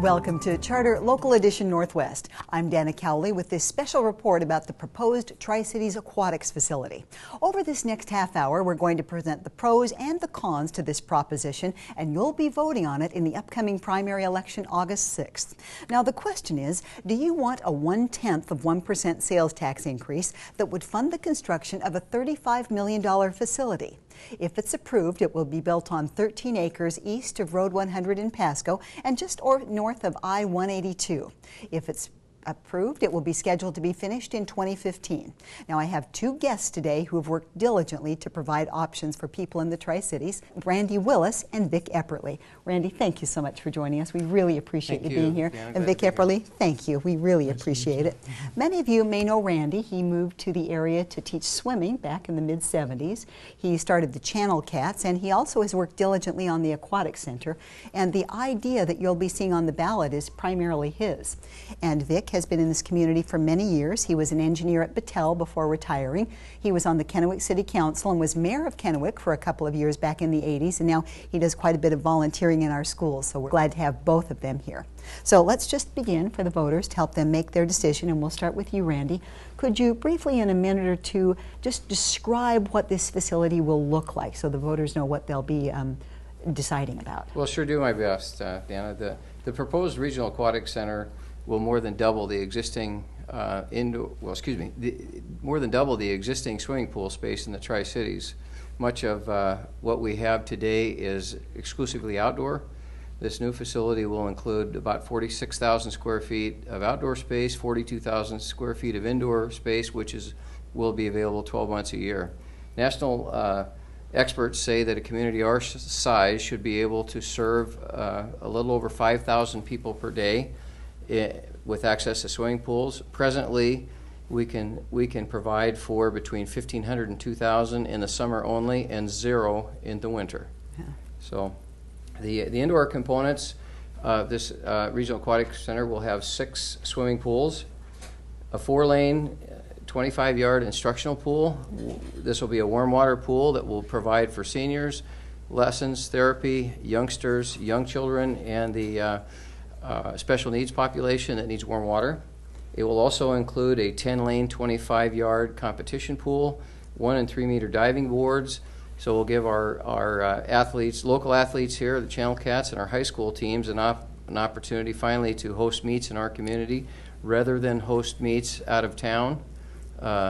Welcome to Charter Local Edition Northwest. I'm Dana Cowley with this special report about the proposed Tri-Cities Aquatics facility. Over this next half hour, we're going to present the pros and the cons to this proposition, and you'll be voting on it in the upcoming primary election August 6th. Now, the question is, do you want a 0.1% sales tax increase that would fund the construction of a $35 million facility? If it's approved, it will be built on 13 acres east of Road 100 in Pasco and just north of I-182. If it's approved, it will be scheduled to be finished in 2015. Now, I have two guests today who have worked diligently to provide options for people in the Tri-Cities, Randy Willis and Vic Epperly. Randy, thank you so much for joining us. We really appreciate you being here. Yeah, and Vic Epperly, thank you. We really appreciate it. Many of you may know Randy. He moved to the area to teach swimming back in the mid-70s. He started the Channel Cats, and he also has worked diligently on the Aquatic Center. And the idea that you'll be seeing on the ballot is primarily his. And Vic has been in this community for many years. He was an engineer at Battelle before retiring. He was on the Kennewick City Council and was mayor of Kennewick for a couple of years back in the 80s, and now he does quite a bit of volunteering in our schools, so we're glad to have both of them here. So let's just begin for the voters to help them make their decision, and we'll start with you, Randy. Could you briefly, in a minute or two, just describe what this facility will look like so the voters know what they'll be deciding about? Well, sure, do my best, Dana. The proposed Regional Aquatic Center will more than double the existing more than double the existing swimming pool space in the Tri-Cities. Much of what we have today is exclusively outdoor. This new facility will include about 46,000 square feet of outdoor space, 42,000 square feet of indoor space, which will be available 12 months a year. National experts say that a community our size should be able to serve a little over 5,000 people per day with access to swimming pools. Presently, we can provide for between 1,500 and 2,000 in the summer only, and 0 in the winter. Yeah. So, the indoor components of this Regional Aquatic Center will have 6 swimming pools, a 4-lane, 25-yard instructional pool. This will be a warm water pool that will provide for seniors, lessons, therapy, youngsters, young children, and the special needs population that needs warm water. It will also include a 10-lane, 25-yard competition pool, 1 and 3 meter diving boards. So we'll give our athletes, local athletes here, the Channel Cats, and our high school teams an opportunity finally to host meets in our community rather than host meets out of town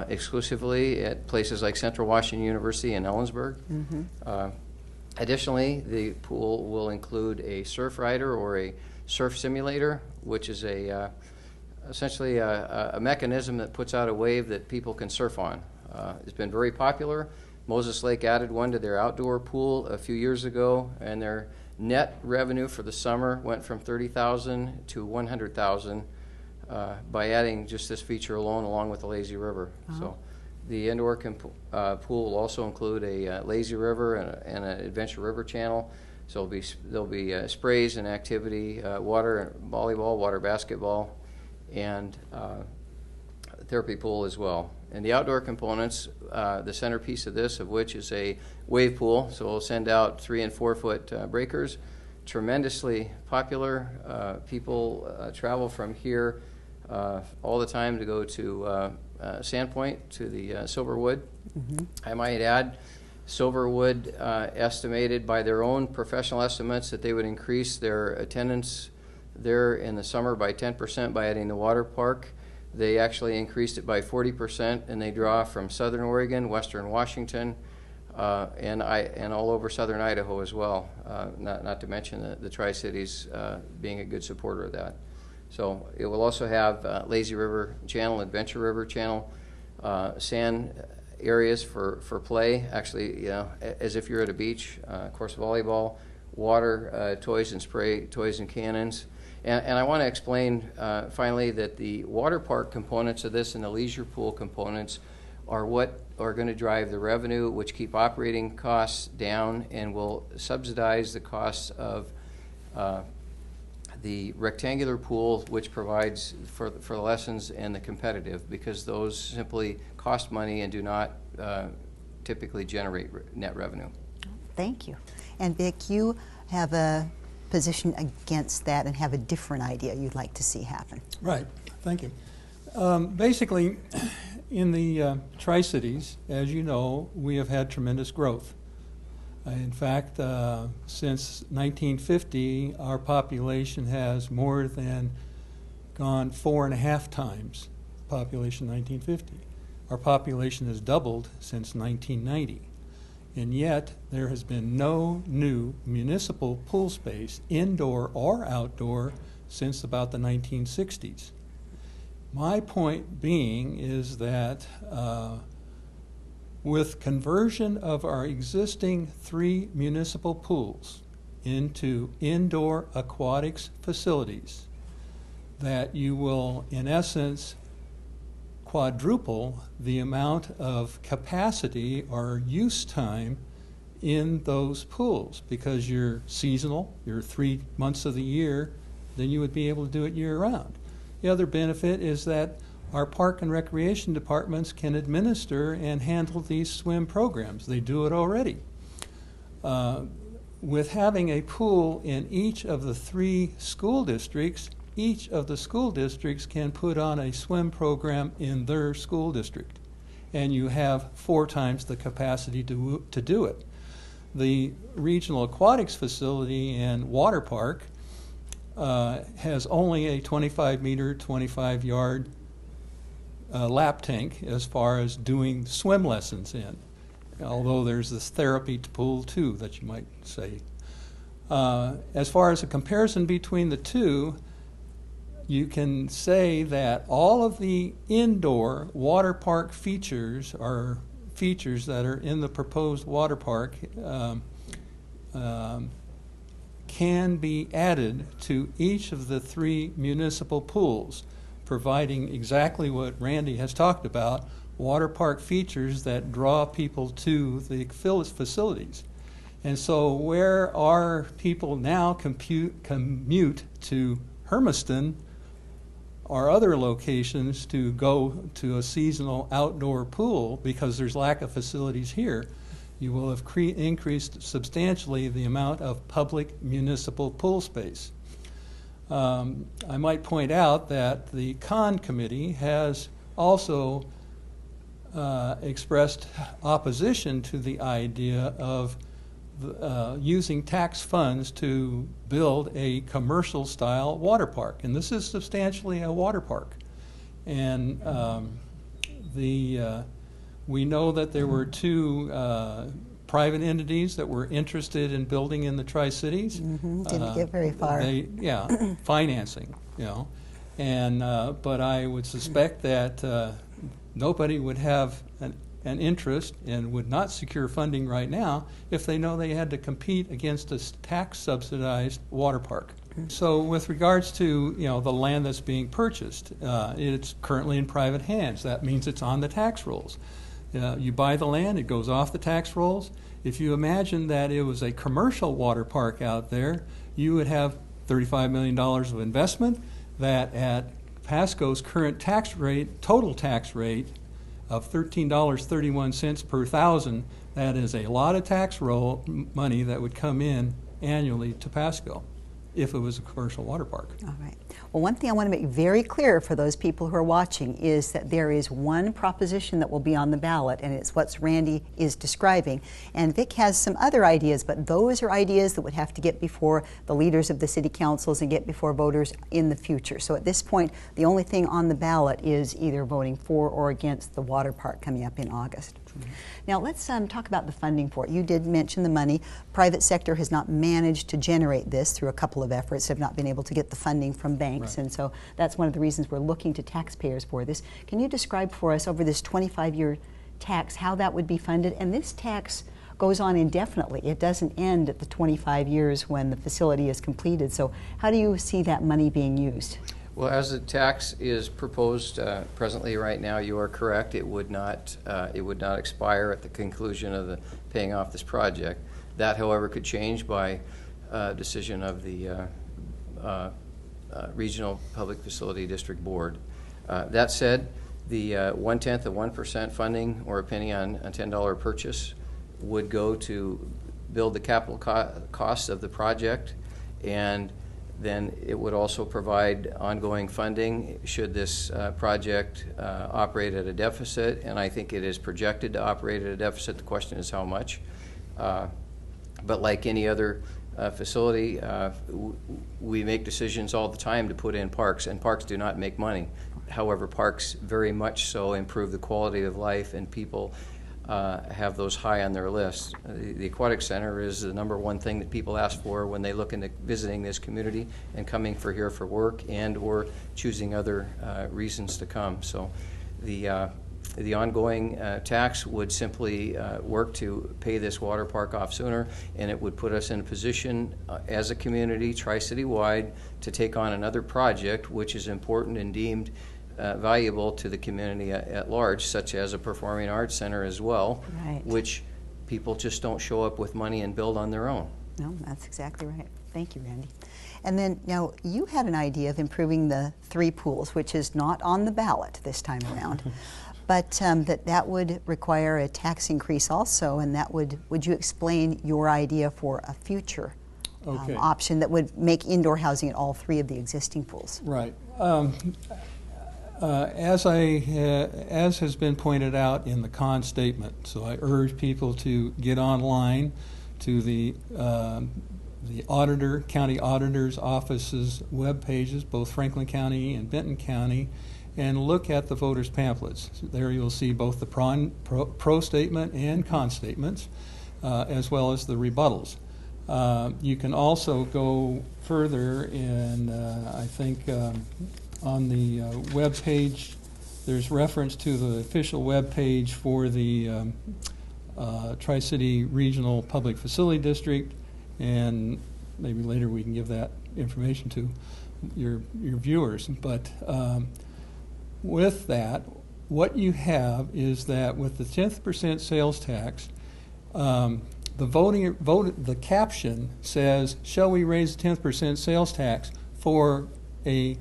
exclusively at places like Central Washington University and Ellensburg. Mm-hmm. Additionally, the pool will include a surf rider or a surf simulator, which is essentially a mechanism that puts out a wave that people can surf on. It's been very popular. Moses Lake added one to their outdoor pool a few years ago, and their net revenue for the summer went from $30,000 to $100,000 by adding just this feature alone, along with the lazy river. Uh-huh. So, the indoor pool will also include a lazy river and an adventure river channel. So there'll be sprays and activity, water volleyball, water basketball, and therapy pool as well. And the outdoor components, the centerpiece of this, of which is a wave pool. So we'll send out 3 and 4 foot breakers. Tremendously popular. People travel from here all the time to go to Sandpoint, to the Silverwood. Mm-hmm. I might add, Silverwood estimated by their own professional estimates that they would increase their attendance there in the summer by 10% by adding the water park. They actually increased it by 40%, and they draw from Southern Oregon, Western Washington, and all over Southern Idaho as well. Not to mention the Tri-Cities being a good supporter of that. So it will also have lazy river channel, adventure river channel, sand areas for play, actually, as if you're at a beach, of course, volleyball, water, toys and spray, toys and cannons. And I want to explain finally that the water park components of this and the leisure pool components are what are going to drive the revenue, which keep operating costs down and will subsidize the costs of the rectangular pool, which provides for the lessons, and the competitive, because those simply cost money and do not typically generate net revenue. Thank you. And Vic, you have a position against that and have a different idea you'd like to see happen. Right. Thank you. Basically, in the Tri-Cities, as you know, we have had tremendous growth. In fact, since 1950, our population has more than gone 4.5 times the population in 1950. Our population has doubled since 1990. And yet, there has been no new municipal pool space, indoor or outdoor, since about the 1960s. My point being is that with conversion of our existing 3 municipal pools into indoor aquatics facilities, that you will, in essence, quadruple the amount of capacity or use time in those pools, because you're seasonal, you're 3 months of the year, then you would be able to do it year-round. The other benefit is that our park and recreation departments can administer and handle these swim programs. They do it already. With having a pool in each of the 3 school districts, each of the school districts can put on a swim program in their school district, and you have 4 times the capacity to do it. The regional aquatics facility and water park has only a 25-meter, 25-yard lap tank as far as doing swim lessons in, although there's this therapy pool too that you might say. As far as a comparison between the two, you can say that all of the indoor water park features are features that are in the proposed water park can be added to each of the 3 municipal pools, providing exactly what Randy has talked about, water park features that draw people to the facilities. And so where our people now commute to Hermiston or other locations to go to a seasonal outdoor pool because there's lack of facilities here, you will have increased substantially the amount of public municipal pool space. I might point out that the Con Committee has also expressed opposition to the idea of using tax funds to build a commercial-style water park. And this is substantially a water park. And we know that there were 2 private entities that were interested in building in the Tri-Cities. Didn't get very far. Financing, you know. And but I would suspect that nobody would have an interest and would not secure funding right now if they know they had to compete against a tax-subsidized water park. So with regards to the land that's being purchased, it's currently in private hands. That means it's on the tax rolls. You buy the land, it goes off the tax rolls. If you imagine that it was a commercial water park out there, you would have $35 million of investment that at Pasco's current tax rate, total tax rate of $13.31 per thousand, that is a lot of tax roll money that would come in annually to Pasco if it was a commercial water park. All right. Well, one thing I want to make very clear for those people who are watching is that there is one proposition that will be on the ballot, and it's what Randy is describing. And Vic has some other ideas, but those are ideas that would have to get before the leaders of the city councils and get before voters in the future. So at this point, the only thing on the ballot is either voting for or against the water park coming up in August. Now let's talk about the funding for it. You did mention the money. Private sector has not managed to generate this through a couple of efforts, have not been able to get the funding from banks, right. And so that's one of the reasons we're looking to taxpayers for this. Can you describe for us over this 25-year tax how that would be funded? And this tax goes on indefinitely. It doesn't end at the 25 years when the facility is completed. So how do you see that money being used? Well, as the tax is proposed presently right now, you are correct. It would not expire at the conclusion of the paying off this project. That, however, could change by decision of the Regional Public Facility District Board. That said, the 1/10 of 1% funding or a penny on a $10 purchase would go to build the capital costs of the project, and then it would also provide ongoing funding should this project operate at a deficit, and I think it is projected to operate at a deficit. The question is how much. But like any other facility, we make decisions all the time to put in parks, and parks do not make money. However, parks very much so improve the quality of life, and people have those high on their list. The Aquatic Center is the #1 thing that people ask for when they look into visiting this community and coming here for work and or choosing other reasons to come. So the ongoing tax would simply work to pay this water park off sooner, and it would put us in a position as a community, Tri-City-wide, to take on another project which is important and deemed valuable to the community at large, such as a performing arts center as well, right, which people just don't show up with money and build on their own. No, that's exactly right. Thank you, Randy. And then now you had an idea of improving the 3 pools, which is not on the ballot this time around, but that would require a tax increase also, and that would you explain your idea for a future option that would make indoor housing at all 3 of the existing pools? Right. As has been pointed out in the con statement, so I urge people to get online to the county auditor's office's web pages, both Franklin County and Benton County, and look at the voters' pamphlets. There you'll see both the pro statement and con statements, as well as the rebuttals. You can also go further, and I think on the web page, there's reference to the official web page for the Tri-City Regional Public Facility District, and maybe later we can give that information to your viewers. But with that, what you have is that with the 10% sales tax, the caption says, "Shall we raise the 10% sales tax for a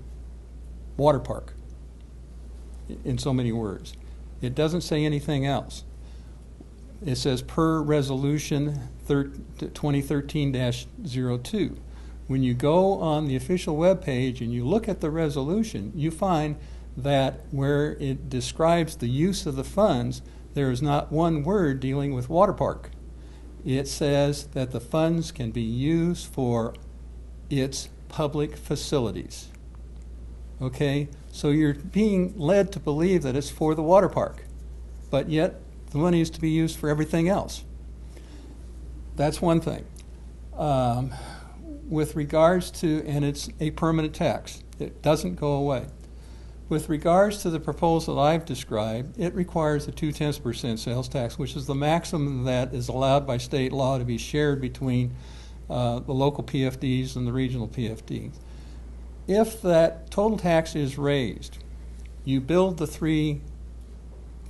water park?" in so many words. It doesn't say anything else. It says per resolution 2013-02. When you go on the official web page and you look at the resolution, you find that where it describes the use of the funds, there is not one word dealing with water park. It says that the funds can be used for its public facilities. Okay, so you're being led to believe that it's for the water park, but yet the money is to be used for everything else. That's one thing. With regards to, and it's a permanent tax, it doesn't go away. With regards to the proposal I've described, it requires a 0.2% sales tax, which is the maximum that is allowed by state law to be shared between the local PFDs and the regional PFDs. If that total tax is raised, you build the 3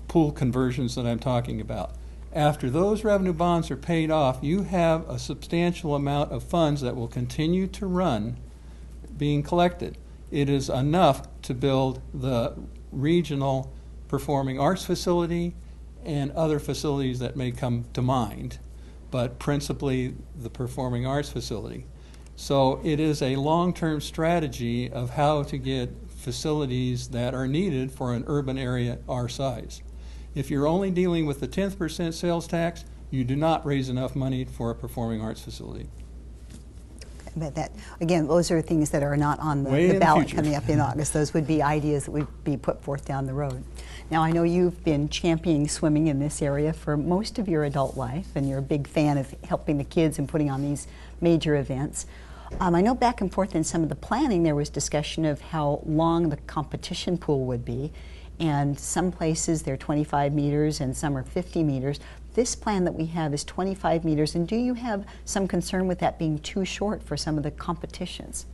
pool conversions that I'm talking about. After those revenue bonds are paid off, you have a substantial amount of funds that will continue to run being collected. It is enough to build the regional performing arts facility and other facilities that may come to mind, but principally the performing arts facility. So it is a long-term strategy of how to get facilities that are needed for an urban area our size. If you're only dealing with the 10% sales tax, you do not raise enough money for a performing arts facility. But that, again, those are things that are not on the ballot coming up in August. Those would be ideas that would be put forth down the road. Now, I know you've been championing swimming in this area for most of your adult life, and you're a big fan of helping the kids and putting on these major events. I know back and forth in some of the planning there was discussion of how long the competition pool would be, and some places they're 25 meters and some are 50 meters. This plan that we have is 25 meters, and do you have some concern with that being too short for some of the competitions?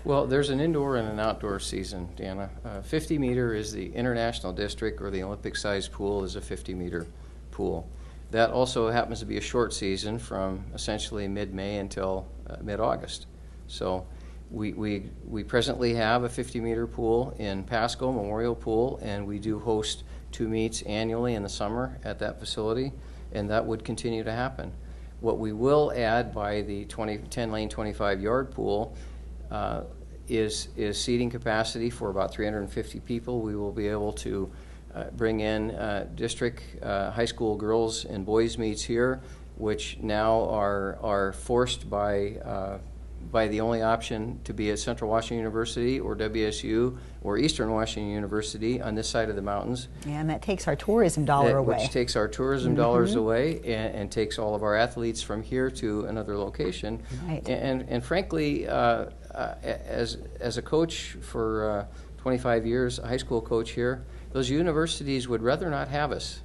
Well, there's an indoor and an outdoor season, Dana. 50 meter is the international district, or the Olympic sized pool is a 50 meter pool. That also happens to be a short season from essentially mid-May until mid-August. So we presently have a 50 meter pool in Pasco, Memorial Pool, and we do host 2 meets annually in the summer at that facility, and that would continue to happen. What we will add by the 10-lane, 25-yard pool is seating capacity for about 350 people. We will be able to bring in district high school girls and boys meets here, which now are forced by the only option to be at Central Washington University or WSU or Eastern Washington University on this side of the mountains. Yeah, and that takes our tourism dollar away. Which takes our tourism dollars away and takes all of our athletes from here to another location. Right. And frankly, as a coach for 25 years, a high school coach here, those universities would rather not have us.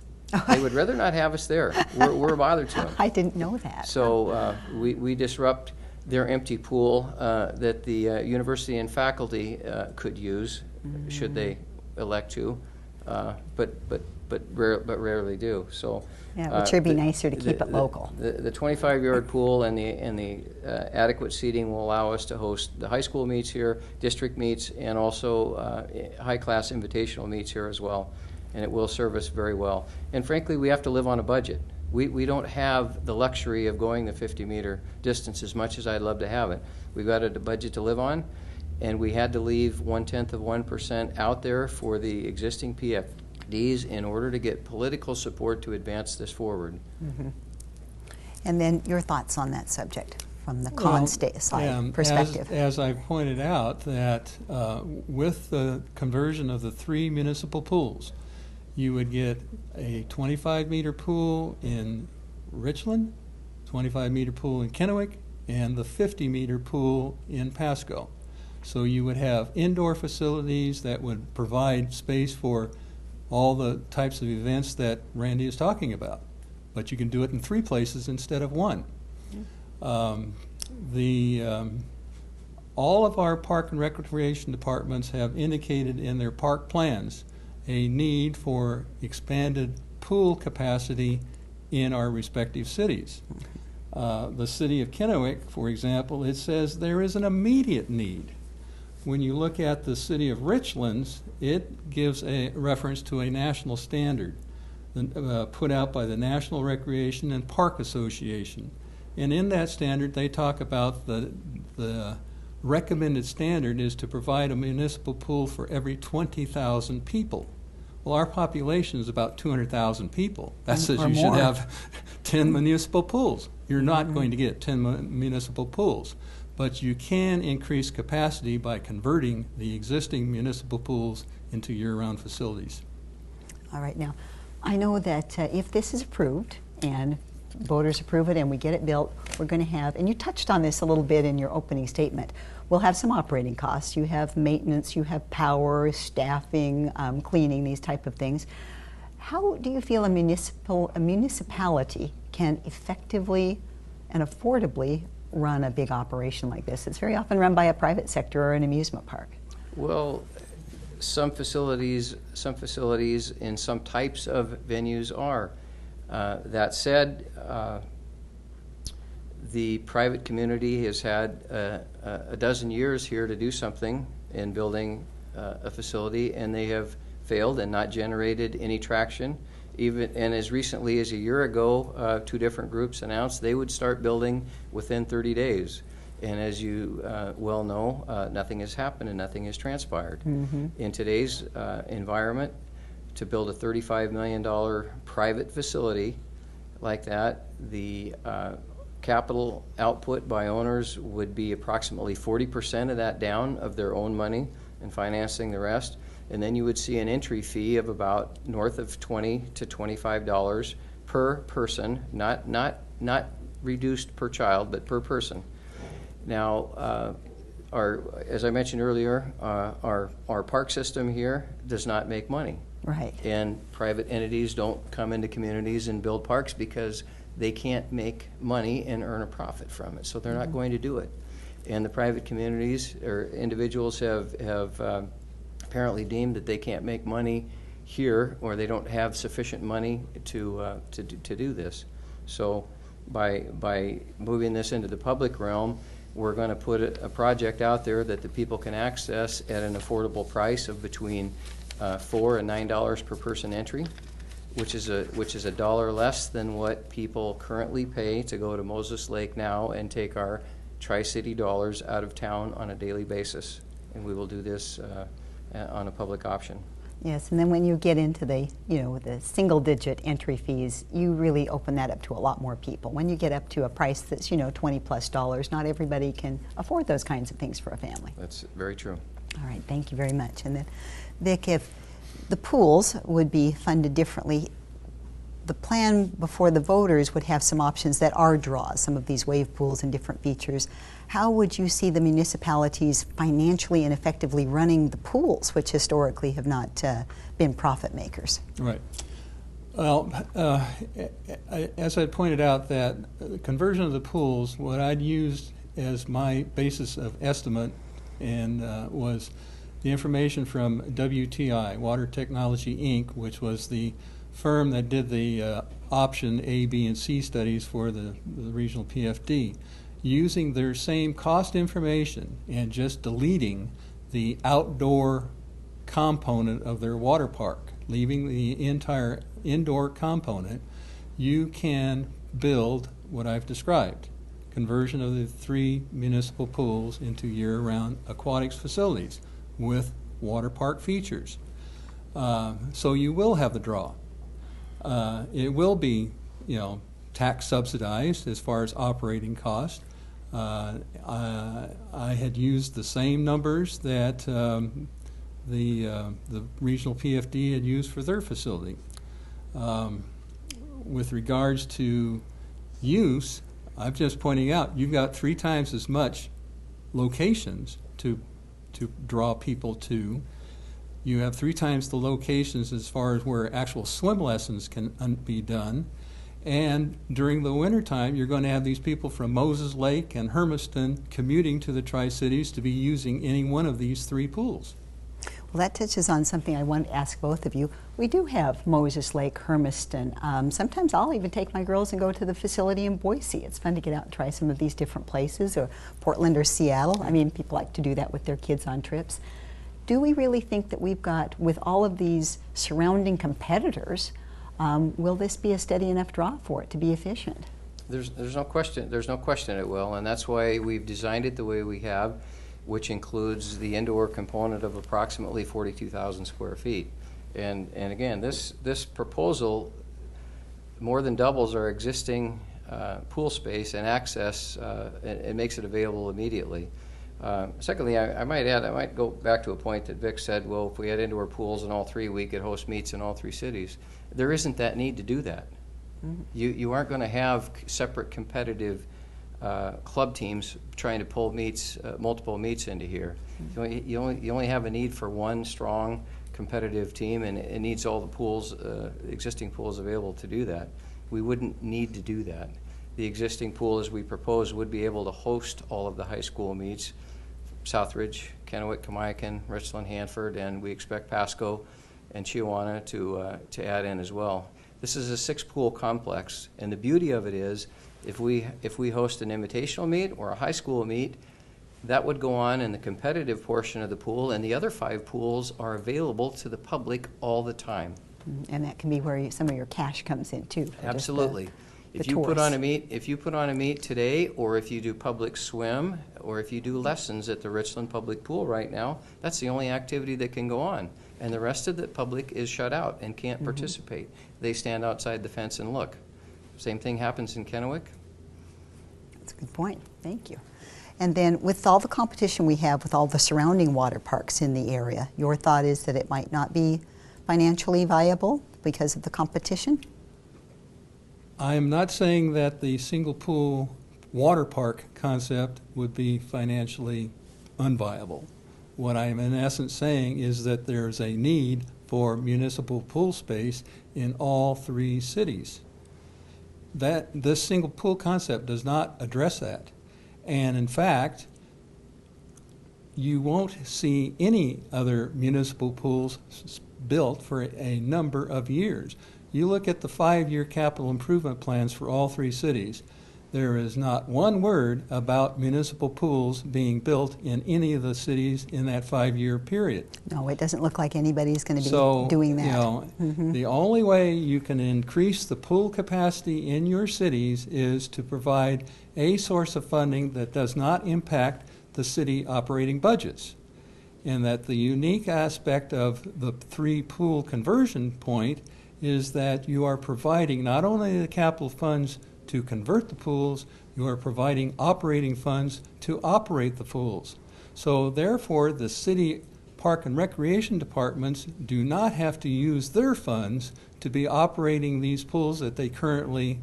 They would rather not have us there. We're a bother to them. I didn't know that. So we disrupt their empty pool that the university and faculty could use should they elect to, but rarely do. So yeah, it would sure be nicer to keep it local. The 25-yard pool and the adequate seating will allow us to host the high school meets here, district meets, and also high-class invitational meets here as well. And it will serve us very well. And frankly, we have to live on a budget. We don't have the luxury of going the 50-meter distance as much as I'd love to have it. We've got a budget to live on, and we had to leave 0.1% out there for the existing PFDs in order to get political support to advance this forward. Mm-hmm. And then your thoughts on that subject from the side perspective. As I've pointed out, that with the conversion of the 3 municipal pools, you would get a 25-meter pool in Richland, 25-meter pool in Kennewick, and the 50-meter pool in Pasco. So you would have indoor facilities that would provide space for all the types of events that Randy is talking about. But you can do it in 3 places instead of 1. All of our park and recreation departments have indicated in their park plans a need for expanded pool capacity in our respective cities. The city of Kennewick, for example, it says there is an immediate need. When you look at the city of Richlands, it gives a reference to a national standard put out by the National Recreation and Park Association. And in that standard, they talk about the recommended standard is to provide a municipal pool for every 20,000 people. Well, our population is about 200,000 people. That says you should have 10 municipal pools. You're not going to get 10 municipal pools, but you can increase capacity by converting the existing municipal pools into year-round facilities. All right, now, I know that if this is approved and voters approve it and we get it built, we're going to have, and you touched on this a little bit in your opening statement, we'll have some operating costs. You have maintenance, you have power, staffing, cleaning, these type of things. How do you feel a municipality can effectively and affordably run a big operation like this? It's very often run by a private sector or an amusement park. Well, some facilities in some types of venues are. That said, the private community has had a dozen years here to do something in building a facility, and they have failed and not generated any traction. And as recently as a year ago, 2 different groups announced they would start building within 30 days. And as you well know, nothing has happened and nothing has transpired. Mm-hmm. In today's environment, to build a $35 million private facility like that, the capital output by owners would be approximately 40% of that down of their own money and financing the rest. And then you would see an entry fee of about north of $20 to $25 per person, not reduced per child, but per person. Now, as I mentioned earlier, our park system here does not make money. Right. And private entities don't come into communities and build parks because they can't make money and earn a profit from it, so they're not going to do it. and the private communities or individuals have apparently deemed that they can't make money here, or they don't have sufficient money to do this. So by moving this into the public realm, we're going to put a project out there that the people can access at an affordable price of between $4 and $9 per person entry, which is a dollar less than what people currently pay to go to Moses Lake now and take our Tri-City dollars out of town on a daily basis. And we will do this on a public option. Yes, and then when you get into the, the single-digit entry fees, you really open that up to a lot more people. When you get up to a price that's, $20+, not everybody can afford those kinds of things for a family. That's very true. All right, thank you very much. And then, Vic, if the pools would be funded differently, the plan before the voters would have some options that are draws, some of these wave pools and different features. How would you see the municipalities financially and effectively running the pools, which historically have not been profit makers? Right. Well, as I pointed out, that the conversion of the pools, what I'd used as my basis of estimate and was the information from WTI, Water Technology Inc., which was the firm that did the option A, B, and C studies for the regional PFD, using their same cost information and just deleting the outdoor component of their water park, leaving the entire indoor component, you can build what I've described: conversion of the 3 municipal pools into year-round aquatics facilities with water park features. So you will have the draw. It will be, tax subsidized as far as operating cost. I had used the same numbers that the regional PFD had used for their facility. With regards to use, I'm just pointing out you've got 3 times as much locations to draw people to. You have 3 times the locations as far as where actual swim lessons can be done. And during the wintertime, you're going to have these people from Moses Lake and Hermiston commuting to the Tri-Cities to be using any one of these 3 pools. Well, that touches on something I want to ask both of you. We do have Moses Lake, Hermiston. Sometimes I'll even take my girls and go to the facility in Boise. It's fun to get out and try some of these different places, or Portland or Seattle. I mean, people like to do that with their kids on trips. Do we really think that we've got, with all of these surrounding competitors, will this be a steady enough draw for it to be efficient? There's no question. There's no question it will, and that's why we've designed it the way we have, which includes the indoor component of approximately 42,000 square feet. And again, this proposal more than doubles our existing pool space and access. It makes it available immediately. Secondly, I might go back to a point that Vic said, well, if we had indoor pools in all 3, we could host meets in all 3 cities. There isn't that need to do that. Mm-hmm. You aren't going to have separate competitive club teams trying to pull meets, multiple meets into here. Mm-hmm. You only have a need for one strong competitive team, and it needs all the pools, existing pools available to do that. We wouldn't need to do that. The existing pool, as we propose, would be able to host all of the high school meets: Southridge, Kennewick, Kennewick, Richland, Hanford, and we expect Pasco and Chiawana to add in as well. This is a 6-pool complex, and the beauty of it is, if we host an invitational meet or a high school meet, that would go on in the competitive portion of the pool, and the other 5 pools are available to the public all the time. And that can be where some of your cash comes in too. Absolutely. If you put on a meet today, or if you do public swim, or if you do lessons at the Richland Public Pool right now, that's the only activity that can go on. And the rest of the public is shut out and can't participate. They stand outside the fence and look. Same thing happens in Kennewick. That's a good point. Thank you. And then with all the competition we have with all the surrounding water parks in the area, your thought is that it might not be financially viable because of the competition? I am not saying that the single pool water park concept would be financially unviable. What I am in essence saying is that there's a need for municipal pool space in all 3 cities. This single pool concept does not address that. And in fact, you won't see any other municipal pools built for a number of years. You look at the 5-year capital improvement plans for all 3 cities. There is not one word about municipal pools being built in any of the cities in that 5-year period. No, it doesn't look like anybody's going to be doing that. You know, the only way you can increase the pool capacity in your cities is to provide a source of funding that does not impact the city operating budgets. And that the unique aspect of the 3 pool conversion point is that you are providing not only the capital funds to convert the pools, you are providing operating funds to operate the pools. So therefore, the city park and recreation departments do not have to use their funds to be operating these pools that they currently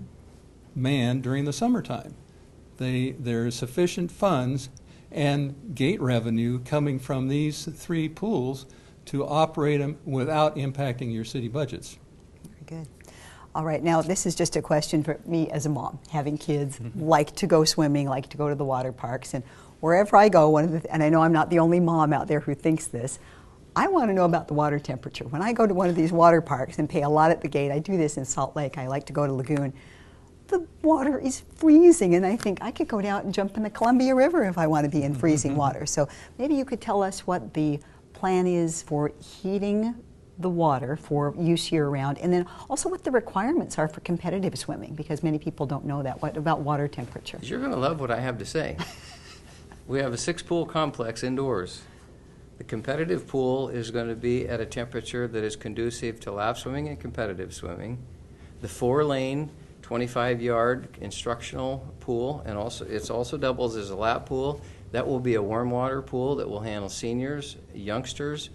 man during the summertime. There is sufficient funds and gate revenue coming from these 3 pools to operate them without impacting your city budgets. Very good. All right, now this is just a question for me as a mom, having kids, like to go swimming, like to go to the water parks, and wherever I go, and I know I'm not the only mom out there who thinks this, I want to know about the water temperature. When I go to one of these water parks and pay a lot at the gate, I do this in Salt Lake, I like to go to Lagoon, the water is freezing, and I think I could go down and jump in the Columbia River if I want to be in freezing water. So maybe you could tell us what the plan is for heating the water for use year-round, and then also what the requirements are for competitive swimming, because many people don't know that. What about water temperature? You're going to love what I have to say. We have a 6-pool complex indoors. The competitive pool is going to be at a temperature that is conducive to lap swimming and competitive swimming. The 4-lane, 25-yard instructional pool, and it also doubles as a lap pool. That will be a warm water pool that will handle seniors, youngsters,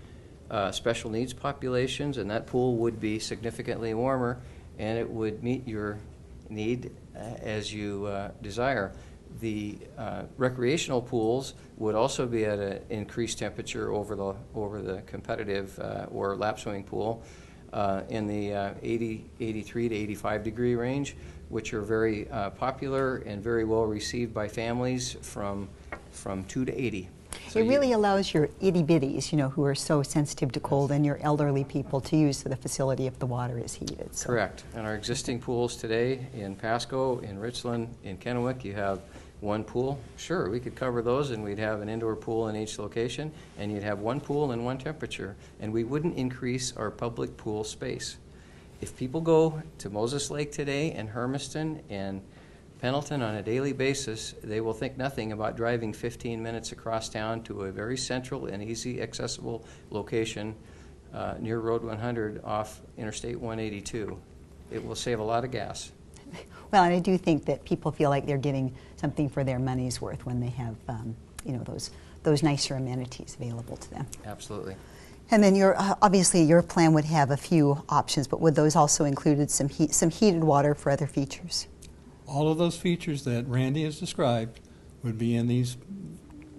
special needs populations, and that pool would be significantly warmer, and it would meet your need as you desire. The recreational pools would also be at an increased temperature over the competitive or lap swimming pool in the 83 to 85 degree range, which are very popular and very well received by families from 2 to 80. So it really allows your itty-bitties, who are so sensitive to cold, and your elderly people to use the facility if the water is heated. So. Correct. And our existing pools today in Pasco, in Richland, in Kennewick, you have 1 pool. Sure, we could cover those, and we'd have an indoor pool in each location, and you'd have 1 pool and 1 temperature, and we wouldn't increase our public pool space. If people go to Moses Lake today and Hermiston and Pendleton on a daily basis, they will think nothing about driving 15 minutes across town to a very central and easy accessible location near Road 100 off Interstate 182. It will save a lot of gas. Well, and I do think that people feel like they're getting something for their money's worth when they have, those nicer amenities available to them. Absolutely. And then obviously your plan would have a few options, but would those also include some heated water for other features? All of those features that Randy has described would be in these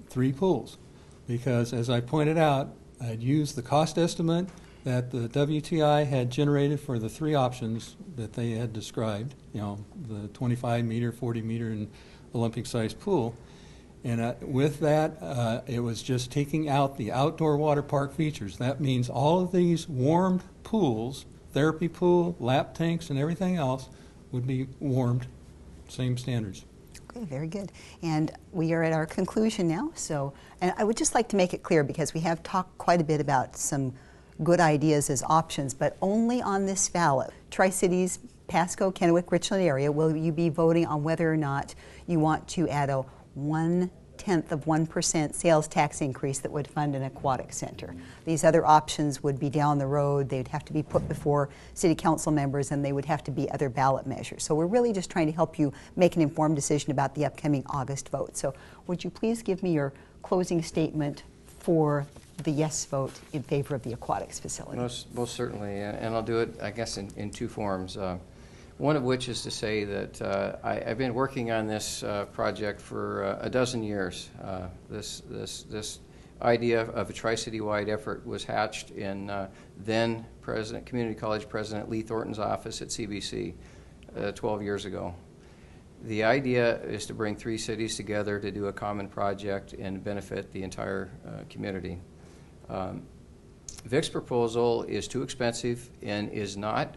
3 pools, because as I pointed out, I'd used the cost estimate that the WTI had generated for the 3 options that they had described, the 25 meter, 40 meter, and Olympic sized pool. And with that, it was just taking out the outdoor water park features. That means all of these warmed pools, therapy pool, lap tanks, and everything else would be warmed. Same standards. Okay, very good. And we are at our conclusion now. And I would just like to make it clear, because we have talked quite a bit about some good ideas as options, but only on this ballot. Tri-Cities, Pasco, Kennewick, Richland area, will you be voting on whether or not you want to add a 0.1% sales tax increase that would fund an aquatic center? These other options would be down the road. They'd have to be put before city council members, and they would have to be other ballot measures. So we're really just trying to help you make an informed decision about the upcoming August vote. So would you please give me your closing statement for the yes vote in favor of the aquatics facility? Most certainly, and I'll do it, I guess, in 2 forms. One of which is to say that I've been working on this project for a dozen years. This idea of a Tri-City-wide effort was hatched in then Community College President Lee Thornton's office at CBC 12 years ago. The idea is to bring 3 cities together to do a common project and benefit the entire community. Vic's proposal is too expensive and is not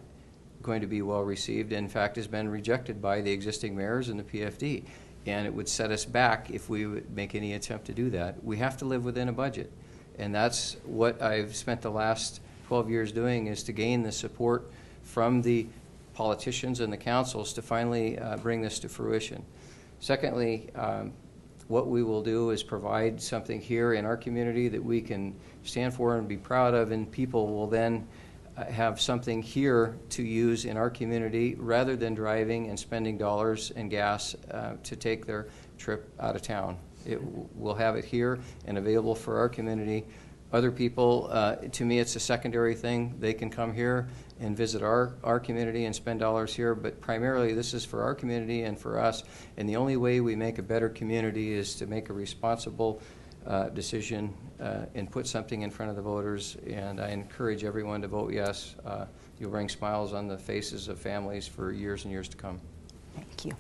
going to be well received. In fact, has been rejected by the existing mayors and the PFD, and it would set us back if we would make any attempt to do that. We have to live within a budget, and that's what I've spent the last 12 years doing, is to gain the support from the politicians and the councils to finally bring this to fruition. Secondly, what we will do is provide something here in our community that we can stand for and be proud of, and people will then have something here to use in our community rather than driving and spending dollars and gas to take their trip out of town. We'll have it here and available for our community. Other people, to me, it's a secondary thing. They can come here and visit our community and spend dollars here, but primarily this is for our community and for us. And the only way we make a better community is to make a responsible decision and put something in front of the voters. And I encourage everyone to vote yes. You'll bring smiles on the faces of families for years and years to come. Thank you.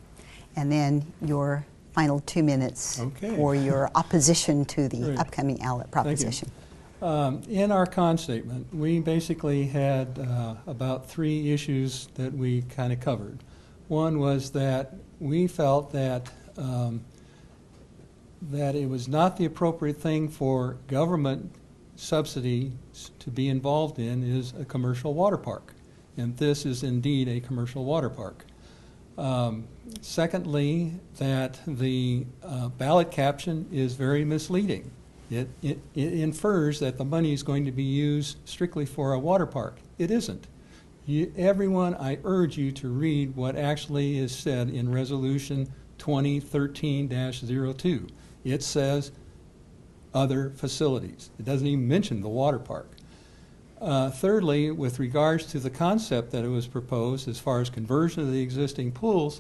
And then your final 2 minutes for your opposition to the upcoming ALET proposition. In our con statement, we basically had about 3 issues that we kind of covered. One was that we felt that that it was not the appropriate thing for government subsidy to be involved in is a commercial water park, and this is indeed a commercial water park. Secondly, that the ballot caption is very misleading. It infers that the money is going to be used strictly for a water park. It isn't. Everyone, I urge you to read what actually is said in Resolution 2013-02. It says other facilities. It doesn't even mention the water park. Thirdly, with regards to the concept that it was proposed as far as conversion of the existing pools,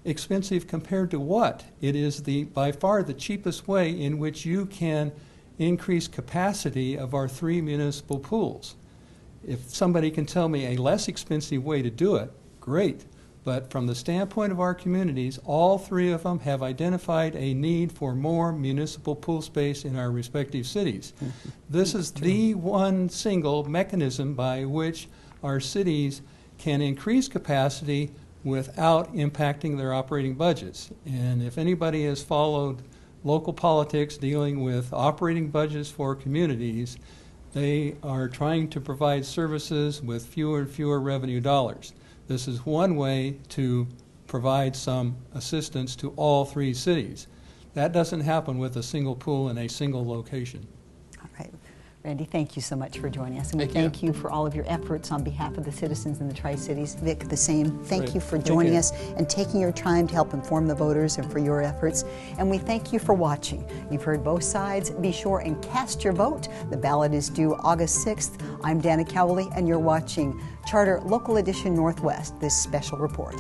expensive compared to what? It is by far the cheapest way in which you can increase capacity of our 3 municipal pools. If somebody can tell me a less expensive way to do it, great. But from the standpoint of our communities, all 3 of them have identified a need for more municipal pool space in our respective cities. This is the one single mechanism by which our cities can increase capacity without impacting their operating budgets. And if anybody has followed local politics dealing with operating budgets for communities, they are trying to provide services with fewer and fewer revenue dollars. This is one way to provide some assistance to all 3 cities. That doesn't happen with a single pool in a single location. All right. Randy, thank you so much for joining us. And we thank you for all of your efforts on behalf of the citizens in the Tri-Cities. Vic, the same. Thank you for joining us and taking your time to help inform the voters and for your efforts. And we thank you for watching. You've heard both sides. Be sure and cast your vote. The ballot is due August 6th. I'm Dana Cowley, and you're watching Charter Local Edition Northwest, this special report.